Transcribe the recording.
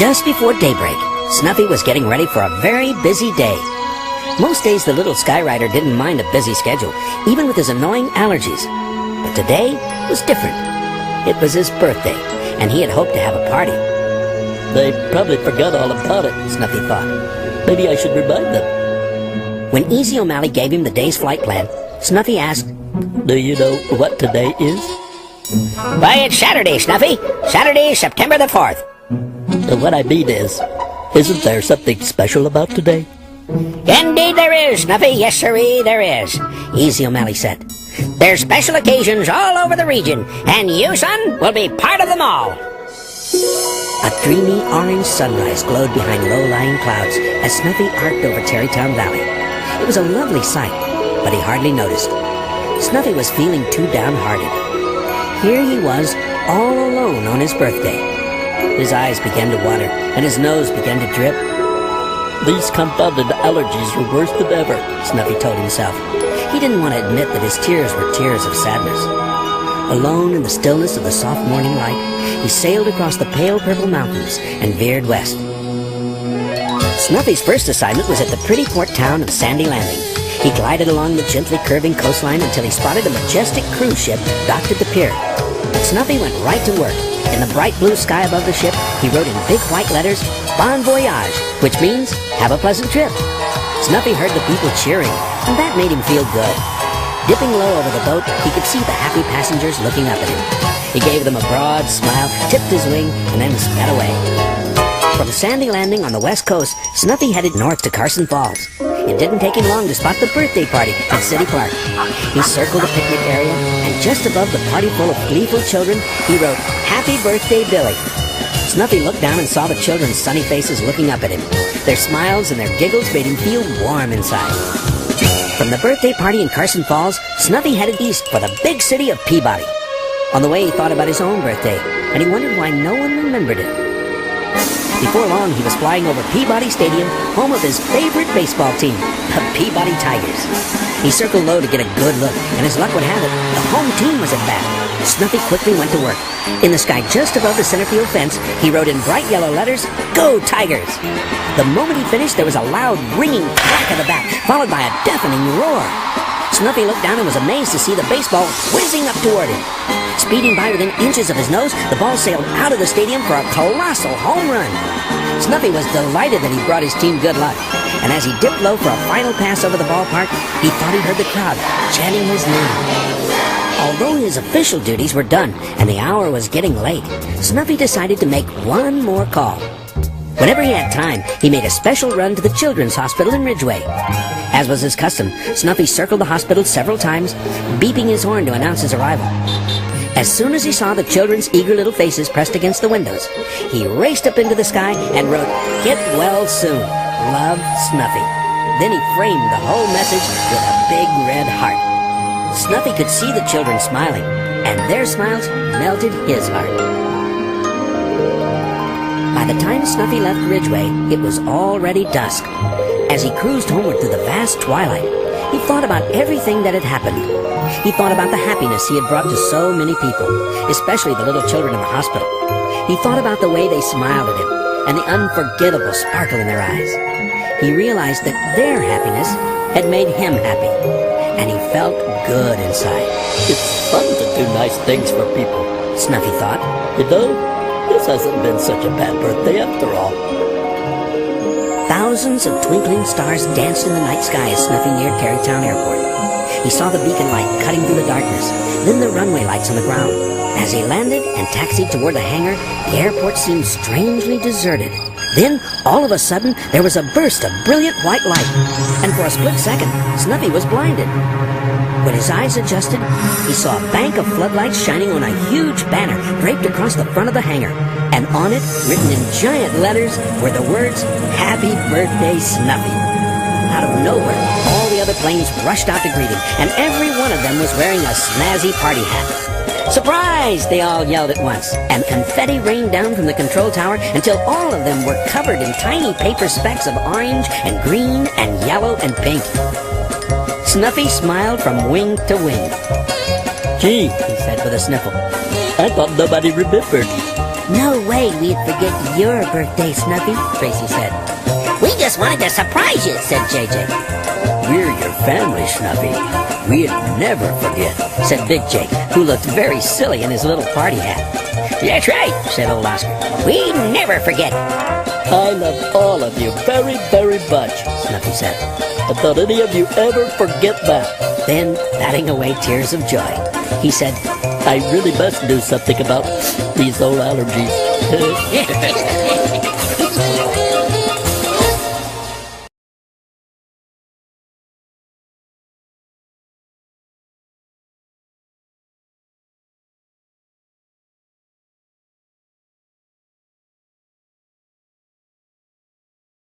Just before daybreak, Snuffy was getting ready for a very busy day. Most days the little Skyrider didn't mind a busy schedule, even with his annoying allergies. But today was different. It was his birthday, and he had hoped to have a party. They probably forgot all about it, Snuffy thought. Maybe I should remind them. When Easy O'Malley gave him the day's flight plan, Snuffy asked, Do you know what today is? Why, it's Saturday, Snuffy. Saturday, September the 4th. What I mean is, isn't there something special about today? Indeed there is, Snuffy. Yes, sirree, there is, Easy O'Malley said. There's special occasions all over the region, and you, son, will be part of them all. A dreamy orange sunrise glowed behind low-lying clouds as Snuffy arced over Tarrytown Valley. It was a lovely sight, but he hardly noticed. Snuffy was feeling too downhearted. Here he was, all alone on his birthday. His eyes began to water, and his nose began to drip. These confounded allergies were worse than ever, Snuffy told himself. He didn't want to admit that his tears were tears of sadness. Alone in the stillness of the soft morning light, he sailed across the pale purple mountains and veered west. Snuffy's first assignment was at the pretty port town of Sandy Landing. He glided along the gently curving coastline until he spotted a majestic cruise ship docked at the pier. Snuffy went right to work. In the bright blue sky above the ship, he wrote in big white letters, Bon Voyage, which means, have a pleasant trip. Snuffy heard the people cheering, and that made him feel good. Dipping low over the boat, he could see the happy passengers looking up at him. He gave them a broad smile, tipped his wing, and then sped away. From Sandy Landing on the west coast, Snuffy headed north to Carson Falls. It didn't take him long to spot the birthday party at City Park. He circled the picnic area, and just above the party full of gleeful children, he wrote, Happy Birthday, Billy. Snuffy looked down and saw the children's sunny faces looking up at him. Their smiles and their giggles made him feel warm inside. From the birthday party in Carson Falls, Snuffy headed east for the big city of Peabody. On the way, he thought about his own birthday, and he wondered why no one remembered it. Before long, he was flying over Peabody Stadium, home of his favorite baseball team, the Peabody Tigers. He circled low to get a good look, and as luck would have it, the home team was at bat. Snuffy quickly went to work. In the sky just above the center field fence, he wrote in bright yellow letters, Go Tigers! The moment he finished, there was a loud, ringing crack of the bat, followed by a deafening roar. Snuffy looked down and was amazed to see the baseball whizzing up toward him. Speeding by within inches of his nose, the ball sailed out of the stadium for a colossal home run. Snuffy was delighted that he brought his team good luck, and as he dipped low for a final pass over the ballpark, he thought he heard the crowd chanting his name. Although his official duties were done and the hour was getting late, Snuffy decided to make one more call. Whenever he had time, he made a special run to the Children's Hospital in Ridgeway. As was his custom, Snuffy circled the hospital several times, beeping his horn to announce his arrival. As soon as he saw the children's eager little faces pressed against the windows, he raced up into the sky and wrote, Get well soon. Love, Snuffy. Then he framed the whole message with a big red heart. Snuffy could see the children smiling, and their smiles melted his heart. By the time Snuffy left Ridgeway, it was already dusk. As he cruised homeward through the vast twilight, he thought about everything that had happened. He thought about the happiness he had brought to so many people, especially the little children in the hospital. He thought about the way they smiled at him and the unforgettable sparkle in their eyes. He realized that their happiness had made him happy, and he felt good inside. It's fun to do nice things for people, Snuffy thought. You know, this hasn't been such a bad birthday after all. Thousands of twinkling stars danced in the night sky as Snuffy neared Tarrytown Airport. He saw the beacon light cutting through the darkness, then the runway lights on the ground. As he landed and taxied toward the hangar, the airport seemed strangely deserted. Then, all of a sudden, there was a burst of brilliant white light, and for a split second, Snuffy was blinded. When his eyes adjusted, he saw a bank of floodlights shining on a huge banner draped across the front of the hangar, and on it, written in giant letters, were the words, Happy Birthday, Snuffy. Out of nowhere, all the other planes rushed out to greet him, and every one of them was wearing a snazzy party hat. Surprise! They all yelled at once, and confetti rained down from the control tower until all of them were covered in tiny paper specks of orange and green and yellow and pink. Snuffy smiled from wing to wing. Gee, he said with a sniffle, I thought nobody remembered. No way we'd forget your birthday, Snuffy, Tracy said. We just wanted to surprise you, said JJ. We're your family, Snuffy. We'd never forget, said Big Jake, who looked very silly in his little party hat. That's right, said old Oscar. We never forget. I love all of you very, very much, Snuffy said. But don't any of you ever forget that. Then, batting away tears of joy, he said, I really must do something about these old allergies.